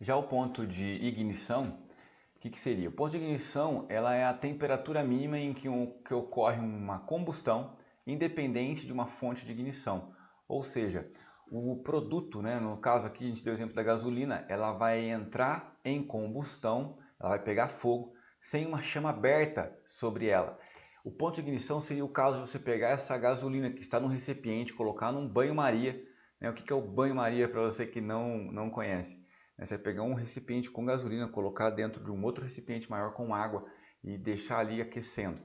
Já o ponto de ignição, o que seria? O ponto de ignição ela é a temperatura mínima em que ocorre uma combustão independente de uma fonte de ignição. Ou seja, o produto, né, no caso aqui a gente deu o exemplo da gasolina, ela vai entrar em combustão, ela vai pegar fogo sem uma chama aberta sobre ela. O ponto de ignição seria o caso de você pegar essa gasolina que está num recipiente, colocar num banho-maria. Né? O que é o banho-maria para você que não conhece? Você vai pegar um recipiente com gasolina, colocar dentro de um outro recipiente maior com água e deixar ali aquecendo.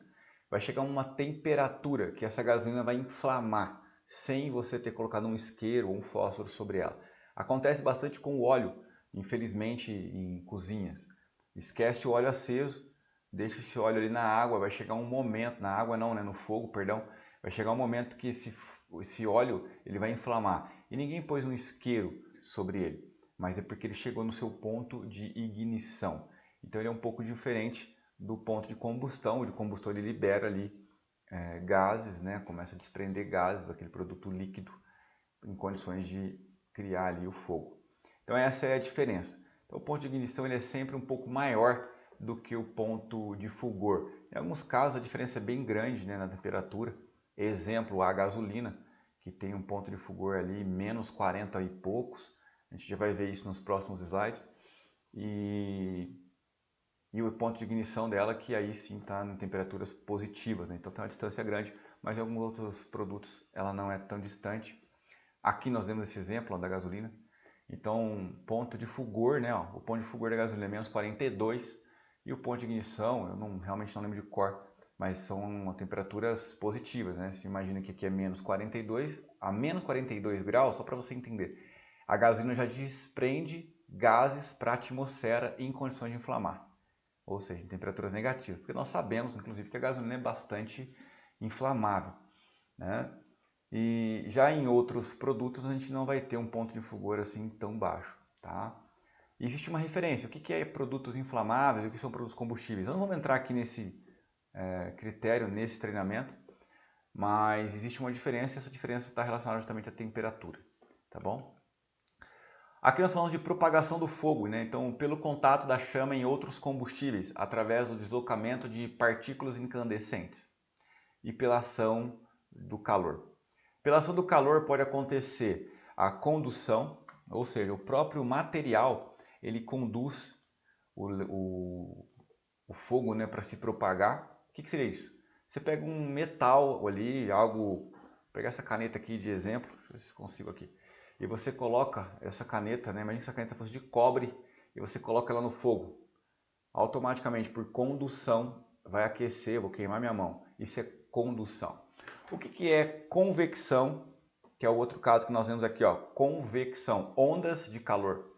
Vai chegar uma temperatura que essa gasolina vai inflamar, sem você ter colocado um isqueiro ou um fósforo sobre ela. Acontece bastante com o óleo, infelizmente, em cozinhas. Esquece o óleo aceso, deixa esse óleo ali na água, vai chegar um momento, na água não, né, no fogo, perdão, vai chegar um momento que esse óleo ele vai inflamar. E ninguém pôs um isqueiro sobre ele, mas é porque ele chegou no seu ponto de ignição. Então ele é um pouco diferente do ponto de combustão. O de combustão ele libera ali gases, né? Começa a desprender gases daquele produto líquido em condições de criar ali o fogo. Então essa é a diferença. Então, o ponto de ignição ele é sempre um pouco maior do que o ponto de fulgor. Em alguns casos a diferença é bem grande, né, na temperatura. Exemplo, a gasolina, que tem um ponto de fulgor ali menos 40 e poucos. A gente já vai ver isso nos próximos slides. E o ponto de ignição dela, que aí sim está em temperaturas positivas, né? Então tem uma distância grande, mas em alguns outros produtos ela não é tão distante. Aqui nós demos esse exemplo ó, da gasolina. Então, ponto de fulgor, né? Ó, o ponto de fulgor da gasolina é menos 42 e o ponto de ignição, eu realmente não lembro de cor, mas são temperaturas positivas, né? Você imagina que aqui é menos 42, a menos 42 graus, só para você entender, a gasolina já desprende gases para a atmosfera em condições de inflamar, ou seja, em temperaturas negativas, porque nós sabemos, inclusive, que a gasolina é bastante inflamável, né? E já em outros produtos a gente não vai ter um ponto de fulgor assim tão baixo, tá? E existe uma referência, o que é produtos inflamáveis, o que são produtos combustíveis. Eu não vou entrar aqui nesse critério, nesse treinamento, mas existe uma diferença e essa diferença está relacionada justamente à temperatura, tá bom? Aqui nós falamos de propagação do fogo, né? Então, pelo contato da chama em outros combustíveis, através do deslocamento de partículas incandescentes e pela ação do calor. Pela ação do calor pode acontecer a condução, ou seja, o próprio material ele conduz o fogo, né, para se propagar. O que seria isso? Você pega um metal ali, algo, vou pegar essa caneta aqui de exemplo, deixa eu ver se consigo aqui, e você coloca essa caneta, né, imagina que essa caneta fosse de cobre e você coloca ela no fogo. Automaticamente, por condução, vai aquecer, vou queimar minha mão. Isso é condução. O que é convecção? Que é o outro caso que nós vemos aqui, ó, convecção, ondas de calor.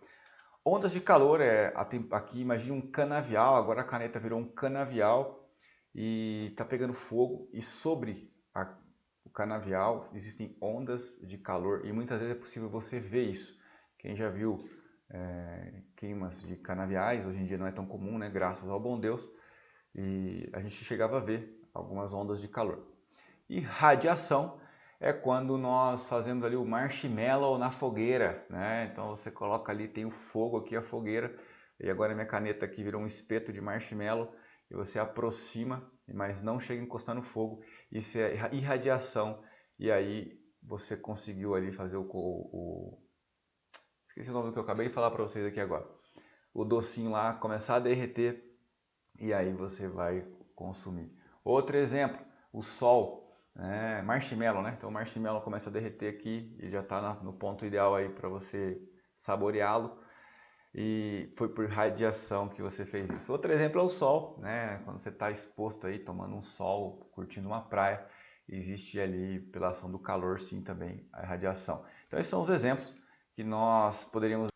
Ondas de calor aqui imagine um canavial, agora a caneta virou um canavial e está pegando fogo e sobre o canavial existem ondas de calor e muitas vezes é possível você ver isso. Quem já viu queimas de canaviais, hoje em dia não é tão comum, né? Graças ao bom Deus, e a gente chegava a ver algumas ondas de calor. E radiação é quando nós fazemos ali o marshmallow na fogueira, né? Então você coloca ali, tem o fogo aqui, a fogueira, e agora minha caneta aqui virou um espeto de marshmallow, e você aproxima, mas não chega a encostar no fogo, isso é irradiação, e aí você conseguiu ali fazer esqueci o nome do que eu acabei de falar para vocês aqui agora. O docinho lá começar a derreter e aí você vai consumir. Outro exemplo, o sol, né? Marshmallow, né? Então o marshmallow começa a derreter aqui e já está no ponto ideal aí para você saboreá-lo. E foi por radiação que você fez isso. Outro exemplo é o sol, né? Quando você está exposto aí, tomando um sol, curtindo uma praia, existe ali, pela ação do calor, sim, também a radiação. Então esses são os exemplos que nós poderíamos.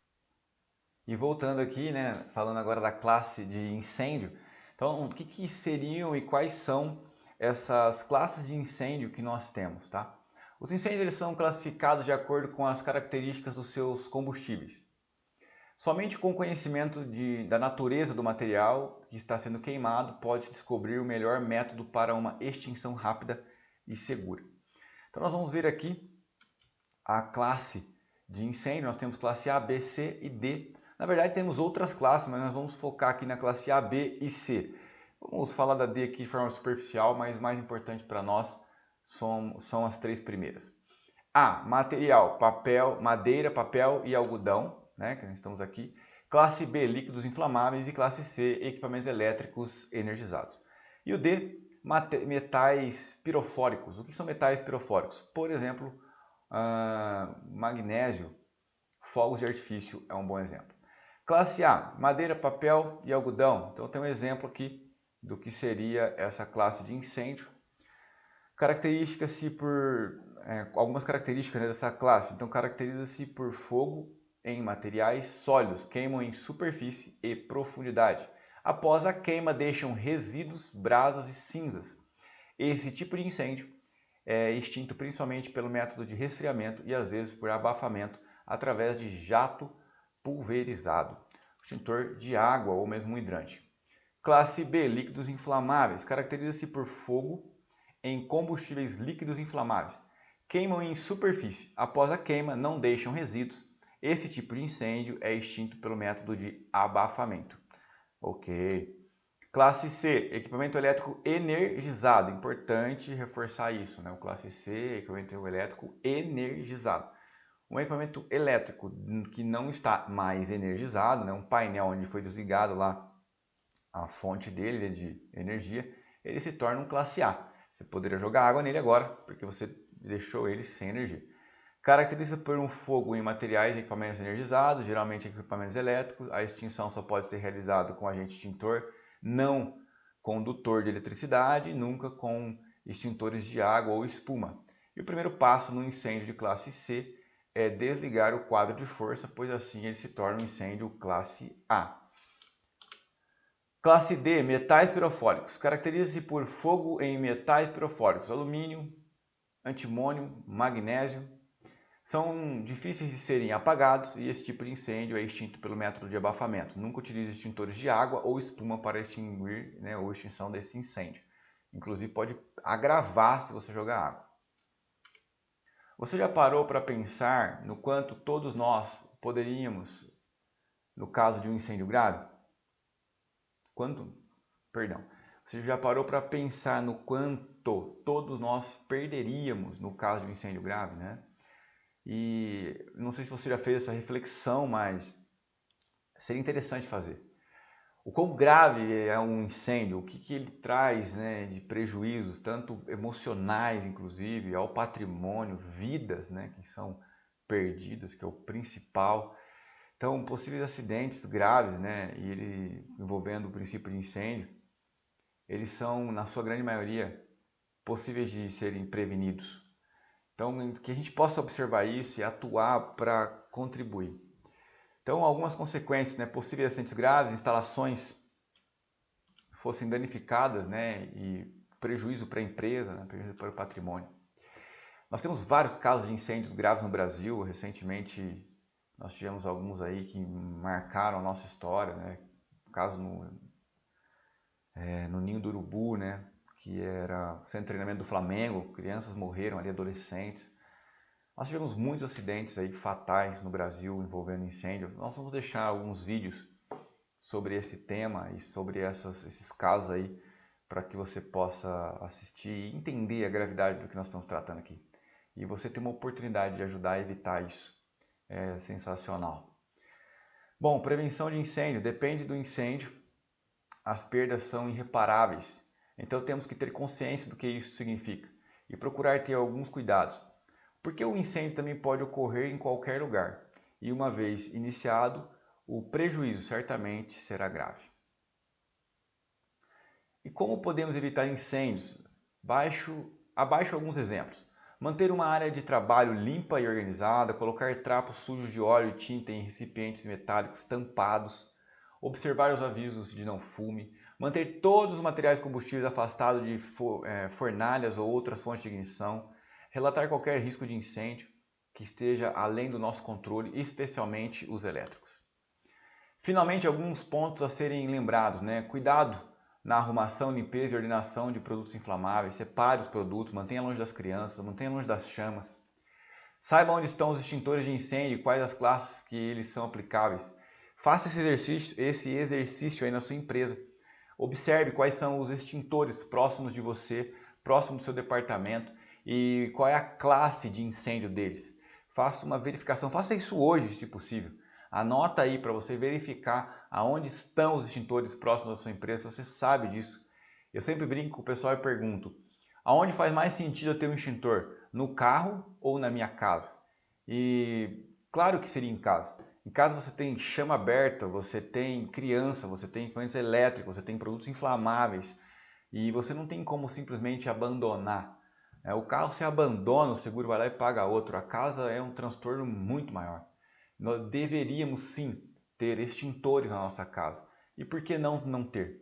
E voltando aqui, né, falando agora da classe de incêndio, então o que seriam e quais são essas classes de incêndio que nós temos, tá? Os incêndios eles são classificados de acordo com as características dos seus combustíveis. Somente com o conhecimento da natureza do material que está sendo queimado pode descobrir o melhor método para uma extinção rápida e segura. Então nós vamos ver aqui a classe de incêndio, nós temos classe A, B, C e D. Na verdade, temos outras classes, mas nós vamos focar aqui na classe A, B e C. Vamos falar da D aqui de forma superficial, mas mais importante para nós são as três primeiras. A, material, papel, madeira, papel e algodão, né, que nós estamos aqui. Classe B, líquidos inflamáveis. E classe C, equipamentos elétricos energizados. E o D, metais pirofóricos. O que são metais pirofóricos? Por exemplo, magnésio, fogos de artifício é um bom exemplo. Classe A, madeira, papel e algodão. Então tem um exemplo aqui do que seria essa classe de incêndio. Caracteriza-se por algumas características dessa classe. Então caracteriza-se por fogo em materiais sólidos, queimam em superfície e profundidade. Após a queima deixam resíduos, brasas e cinzas. Esse tipo de incêndio é extinto principalmente pelo método de resfriamento e às vezes por abafamento através de jato pulverizado, extintor de água ou mesmo um hidrante. Classe B, líquidos inflamáveis, caracteriza-se por fogo em combustíveis líquidos inflamáveis. Queimam em superfície. Após a queima, não deixam resíduos. Esse tipo de incêndio é extinto pelo método de abafamento. Ok. Classe C, equipamento elétrico energizado. Importante reforçar isso, né? O classe C, equipamento elétrico energizado. Um equipamento elétrico que não está mais energizado, né? Um painel onde foi desligado lá a fonte dele de energia, ele se torna um classe A. Você poderia jogar água nele agora, porque você deixou ele sem energia. Caracteriza por um fogo em materiais e equipamentos energizados, geralmente equipamentos elétricos. A extinção só pode ser realizada com agente extintor não condutor de eletricidade, nunca com extintores de água ou espuma. E o primeiro passo no incêndio de classe C é desligar o quadro de força, pois assim ele se torna um incêndio classe A. Classe D, metais pirofóricos. Caracteriza-se por fogo em metais pirofóricos, alumínio, antimônio, magnésio. São difíceis de serem apagados e esse tipo de incêndio é extinto pelo método de abafamento. Nunca utilize extintores de água ou espuma para extinguir, né, ou extinção desse incêndio. Inclusive pode agravar se você jogar água. Você já parou para pensar no quanto todos nós poderíamos, no caso de um incêndio grave? Você já parou para pensar no quanto todos nós perderíamos no caso de um incêndio grave, né? E não sei se você já fez essa reflexão, mas seria interessante fazer. O quão grave é um incêndio, o que ele traz, né, de prejuízos, tanto emocionais, inclusive, ao patrimônio, vidas, né, que são perdidas, que é o principal. Então, possíveis acidentes graves, né, envolvendo o princípio de incêndio, eles são, na sua grande maioria, possíveis de serem prevenidos. Então, que a gente possa observar isso e atuar para contribuir. Então, algumas consequências, né, possíveis acidentes graves, instalações fossem danificadas, né, e prejuízo para a empresa, né, prejuízo para o patrimônio. Nós temos vários casos de incêndios graves no Brasil. Recentemente, nós tivemos alguns aí que marcaram a nossa história, né? O caso no Ninho do Urubu, né? Que era o centro de treinamento do Flamengo, crianças morreram ali, adolescentes. Nós tivemos muitos acidentes aí fatais no Brasil envolvendo incêndio. Nós vamos deixar alguns vídeos sobre esse tema e sobre esses casos aí para que você possa assistir e entender a gravidade do que nós estamos tratando aqui. E você tem uma oportunidade de ajudar a evitar isso. É sensacional. Bom, prevenção de incêndio. Depende do incêndio, as perdas são irreparáveis. Então temos que ter consciência do que isso significa e procurar ter alguns cuidados. Porque o incêndio também pode ocorrer em qualquer lugar. E uma vez iniciado, o prejuízo certamente será grave. E como podemos evitar incêndios? Abaixo alguns exemplos. Manter uma área de trabalho limpa e organizada, colocar trapos sujos de óleo e tinta em recipientes metálicos tampados, observar os avisos de não fume, manter todos os materiais combustíveis afastados de fornalhas ou outras fontes de ignição, relatar qualquer risco de incêndio que esteja além do nosso controle, especialmente os elétricos. Finalmente, alguns pontos a serem lembrados, né? Cuidado na arrumação, limpeza e ordenação de produtos inflamáveis. Separe os produtos, mantenha longe das crianças, mantenha longe das chamas. Saiba onde estão os extintores de incêndio e quais as classes que eles são aplicáveis. Faça esse exercício aí na sua empresa. Observe quais são os extintores próximos de você, próximo do seu departamento e qual é a classe de incêndio deles. Faça uma verificação, faça isso hoje, se possível. Anota aí para você verificar aonde estão os extintores próximos da sua empresa, se você sabe disso. Eu sempre brinco com o pessoal e pergunto, aonde faz mais sentido eu ter um extintor? No carro ou na minha casa? E claro que seria em casa. Em casa você tem chama aberta, você tem criança, você tem equipamentos elétricos, você tem produtos inflamáveis e você não tem como simplesmente abandonar. O carro você abandona, o seguro vai lá e paga outro. A casa é um transtorno muito maior. Nós deveríamos sim ter extintores na nossa casa. E por que não ter?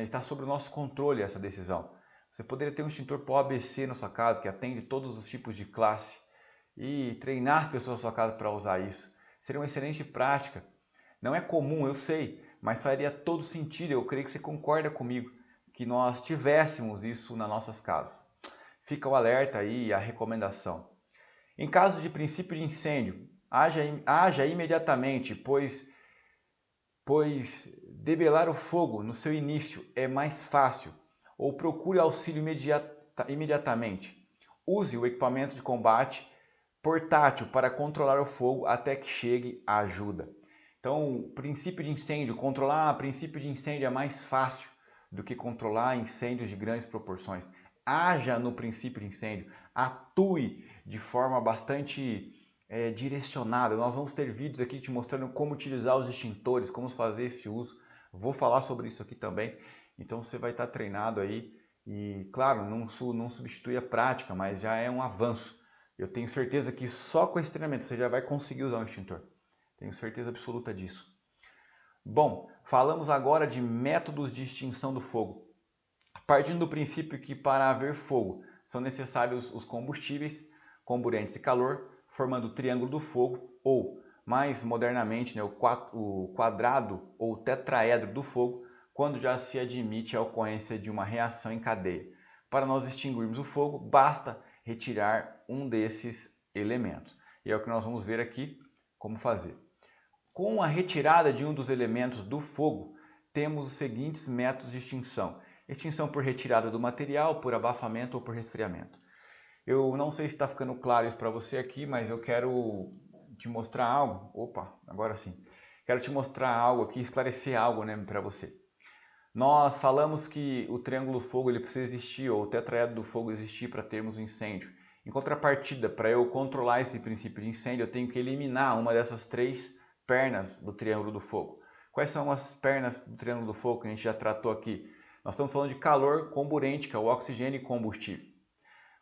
Está sob o nosso controle essa decisão. Você poderia ter um extintor para o ABC na sua casa, que atende todos os tipos de classe, e treinar as pessoas na sua casa para usar isso. Seria uma excelente prática. Não é comum, eu sei, mas faria todo sentido, eu creio que você concorda comigo, que nós tivéssemos isso nas nossas casas. Fica o alerta aí, a recomendação. Em caso de princípio de incêndio, haja imediatamente, pois debelar o fogo no seu início é mais fácil, ou procure auxílio imediatamente. Use o equipamento de combate portátil para controlar o fogo até que chegue a ajuda. Então, princípio de incêndio, controlar princípio de incêndio é mais fácil do que controlar incêndios de grandes proporções. Haja no princípio de incêndio, atue de forma bastante direcionada. Nós vamos ter vídeos aqui te mostrando como utilizar os extintores, como fazer esse uso. Vou falar sobre isso aqui também. Então você vai estar treinado aí e, claro, não substitui a prática, mas já é um avanço. Eu tenho certeza que só com esse treinamento você já vai conseguir usar um extintor. Tenho certeza absoluta disso. Bom, falamos agora de métodos de extinção do fogo. Partindo do princípio que para haver fogo são necessários os combustíveis, comburentes e calor, formando o triângulo do fogo, ou, mais modernamente, né, o quadrado ou tetraedro do fogo, quando já se admite a ocorrência de uma reação em cadeia. Para nós extinguirmos o fogo, basta retirar um desses elementos. E é o que nós vamos ver aqui como fazer. Com a retirada de um dos elementos do fogo, temos os seguintes métodos de extinção. Extinção por retirada do material, por abafamento ou por resfriamento. Eu não sei se está ficando claro isso para você aqui, mas eu quero te mostrar algo. Opa, agora sim. Quero te mostrar algo aqui, esclarecer algo, né, para você. Nós falamos que o triângulo do fogo ele precisa existir, ou o tetraedro do fogo existir para termos um incêndio. Em contrapartida, para eu controlar esse princípio de incêndio, eu tenho que eliminar uma dessas três pernas do triângulo do fogo. Quais são as pernas do triângulo do fogo que a gente já tratou aqui? Nós estamos falando de calor, comburente, que é o oxigênio e combustível.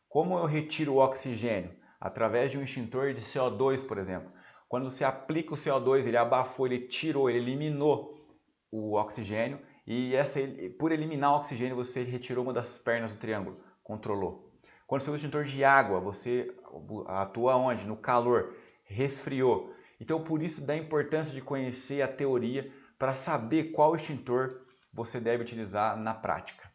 Como eu retiro o oxigênio? Através de um extintor de CO2, por exemplo. Quando você aplica o CO2, ele abafou, ele tirou, ele eliminou o oxigênio e por eliminar o oxigênio você retirou uma das pernas do triângulo, controlou. Quando você usa o extintor de água, você atua onde? No calor, resfriou. Então por isso da importância de conhecer a teoria para saber qual extintor você deve utilizar na prática.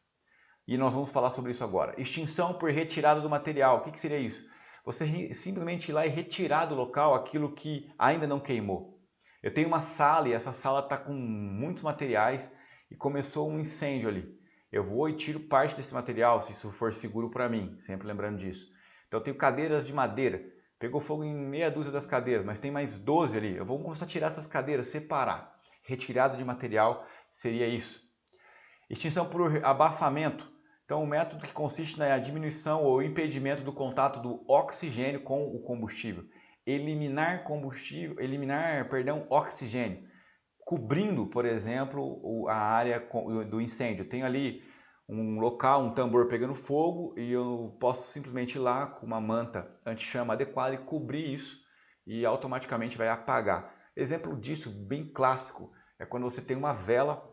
E nós vamos falar sobre isso agora. Extinção por retirada do material. O que seria isso? Você simplesmente ir lá e retirar do local aquilo que ainda não queimou. Eu tenho uma sala e essa sala está com muitos materiais e começou um incêndio ali. Eu vou e tiro parte desse material, se isso for seguro para mim, sempre lembrando disso. Então eu tenho cadeiras de madeira. Pegou fogo em meia dúzia das cadeiras, mas tem mais 12 ali. Eu vou começar a tirar essas cadeiras, separar. Retirada de material seria isso. Extinção por abafamento. Então, o método que consiste na diminuição ou impedimento do contato do oxigênio com o combustível. Eliminar oxigênio, cobrindo, por exemplo, a área do incêndio. Eu tenho ali um local, um tambor pegando fogo e eu posso simplesmente ir lá com uma manta anti-chama adequada e cobrir isso e automaticamente vai apagar. Exemplo disso bem clássico é quando você tem uma vela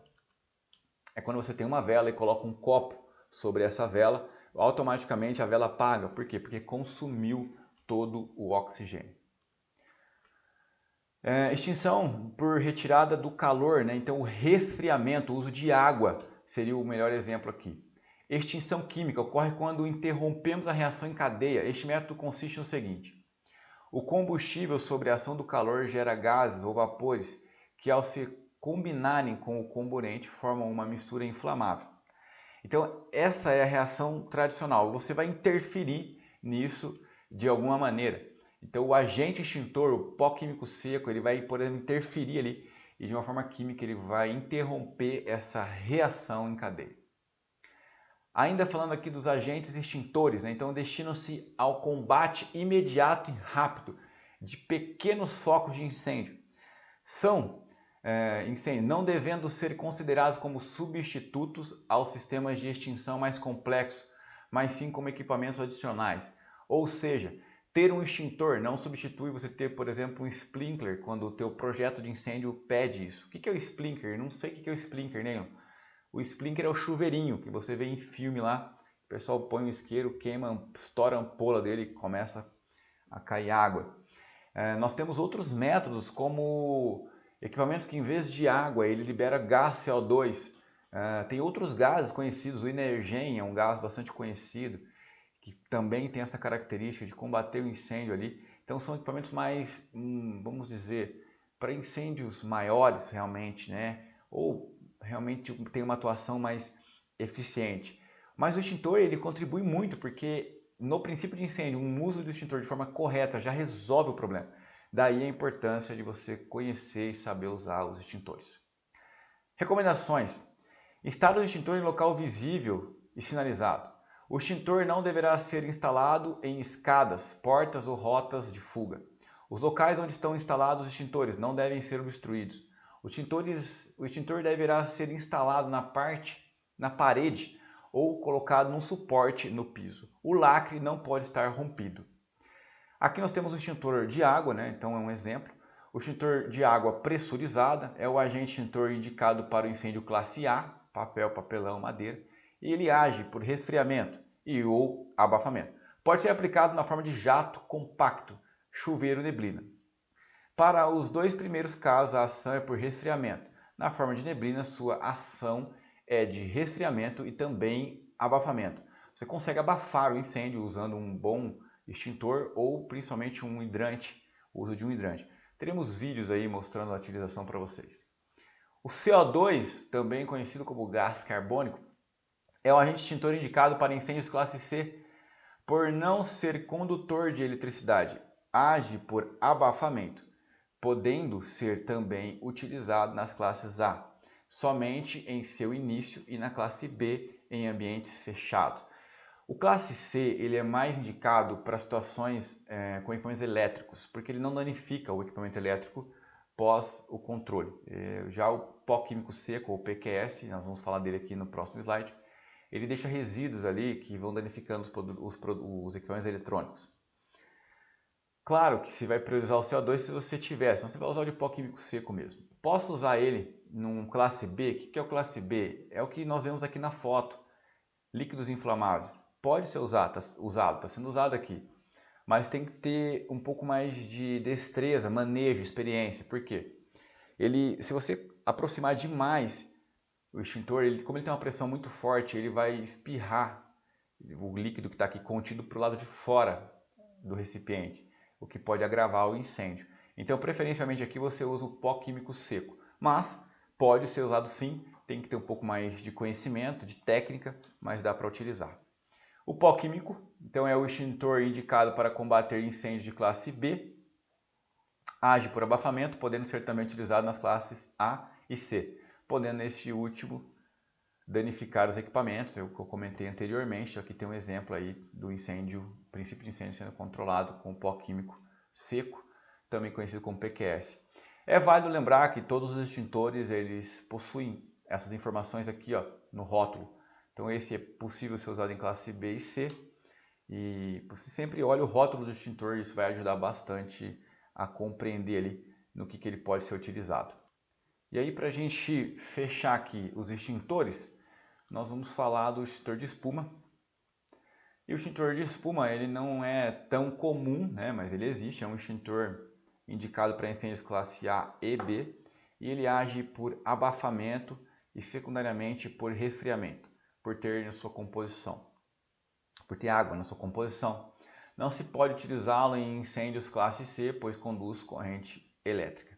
e coloca um copo sobre essa vela, automaticamente a vela apaga. Por quê? Porque consumiu todo o oxigênio. Extinção por retirada do calor, né? Então o resfriamento, o uso de água seria o melhor exemplo aqui. Extinção química ocorre quando interrompemos a reação em cadeia. Este método consiste no seguinte: o combustível sobre a ação do calor gera gases ou vapores que ao se combinarem com o comburente formam uma mistura inflamável. Então essa é a reação tradicional, você vai interferir nisso de alguma maneira. Então o agente extintor, o pó químico seco, ele vai, por exemplo, interferir ali e de uma forma química ele vai interromper essa reação em cadeia. Ainda falando aqui dos agentes extintores, né? Então destinam-se ao combate imediato e rápido de pequenos focos de incêndio. São incêndio, não devendo ser considerados como substitutos aos sistemas de extinção mais complexos, mas sim como equipamentos adicionais. Ou seja, ter um extintor não substitui você ter, por exemplo, um sprinkler quando o teu projeto de incêndio pede isso. O que é o sprinkler? Não sei o que é o sprinkler, né? O sprinkler é o chuveirinho que você vê em filme lá. O pessoal põe um isqueiro, queima, estoura a ampola dele e começa a cair água. Nós temos outros métodos como equipamentos que em vez de água ele libera gás CO2. Tem outros gases conhecidos, o Inergen é um gás bastante conhecido que também tem essa característica de combater o incêndio ali. Então são equipamentos mais, vamos dizer, para incêndios maiores realmente, né? Ou realmente tem uma atuação mais eficiente. Mas o extintor ele contribui muito porque no princípio de incêndio, um uso do extintor de forma correta já resolve o problema. Daí a importância de você conhecer e saber usar os extintores. Recomendações: instale o extintor em local visível e sinalizado. O extintor não deverá ser instalado em escadas, portas ou rotas de fuga. Os locais onde estão instalados os extintores não devem ser obstruídos. O extintor deverá ser instalado na parede ou colocado num suporte no piso. O lacre não pode estar rompido. Aqui nós temos o extintor de água, né? Então é um exemplo. O extintor de água pressurizada é o agente extintor indicado para o incêndio classe A, papel, papelão, madeira, e ele age por resfriamento e ou abafamento. Pode ser aplicado na forma de jato compacto, chuveiro, neblina. Para os dois primeiros casos, a ação é por resfriamento. Na forma de neblina, sua ação é de resfriamento e também abafamento. Você consegue abafar o incêndio usando um bom extintor ou principalmente um hidrante, o uso de um hidrante. Teremos vídeos aí mostrando a utilização para vocês. O CO2, também conhecido como gás carbônico, é o agente extintor indicado para incêndios classe C. Por não ser condutor de eletricidade, age por abafamento, podendo ser também utilizado nas classes A, somente em seu início, e na classe B em ambientes fechados. O classe C ele é mais indicado para situações com equipamentos elétricos, porque ele não danifica o equipamento elétrico pós o controle. Já o pó químico seco, ou PQS, nós vamos falar dele aqui no próximo slide, ele deixa resíduos ali que vão danificando os equipamentos eletrônicos. Claro que você vai priorizar o CO2 se você tiver, senão você vai usar o de pó químico seco mesmo. Posso usar ele num classe B? O que é o classe B? É o que nós vemos aqui na foto, líquidos inflamáveis. Pode ser usado, está sendo usado aqui, mas tem que ter um pouco mais de destreza, manejo, experiência. Por quê? Se você aproximar demais o extintor, como ele tem uma pressão muito forte, ele vai espirrar o líquido que está aqui contido para o lado de fora do recipiente, o que pode agravar o incêndio. Então, preferencialmente aqui você usa o pó químico seco, mas pode ser usado sim, tem que ter um pouco mais de conhecimento, de técnica, mas dá para utilizar. O pó químico, então, é o extintor indicado para combater incêndios de classe B, age por abafamento, podendo ser também utilizado nas classes A e C, podendo este último danificar os equipamentos, é o que eu comentei anteriormente. Aqui tem um exemplo aí do incêndio, princípio de incêndio sendo controlado com pó químico seco, também conhecido como PQS. É válido lembrar que todos os extintores eles possuem essas informações aqui, ó, no rótulo. Então esse é possível ser usado em classe B e C. E você sempre olha o rótulo do extintor, isso vai ajudar bastante a compreender ali no que ele pode ser utilizado. E aí, para a gente fechar aqui os extintores, nós vamos falar do extintor de espuma. E o extintor de espuma ele não é tão comum, né, mas ele existe, é um extintor indicado para incêndios classe A e B, e ele age por abafamento e secundariamente por resfriamento, por ter na sua composição, por ter água na sua composição. Não se pode utilizá-lo em incêndios classe C, pois conduz corrente elétrica.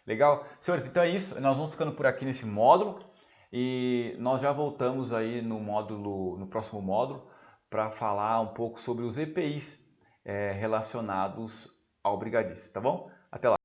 Legal? Senhores, então é isso. Nós vamos ficando por aqui nesse módulo e nós já voltamos aí no próximo módulo, para falar um pouco sobre os EPIs relacionados ao brigadista, tá bom? Até lá!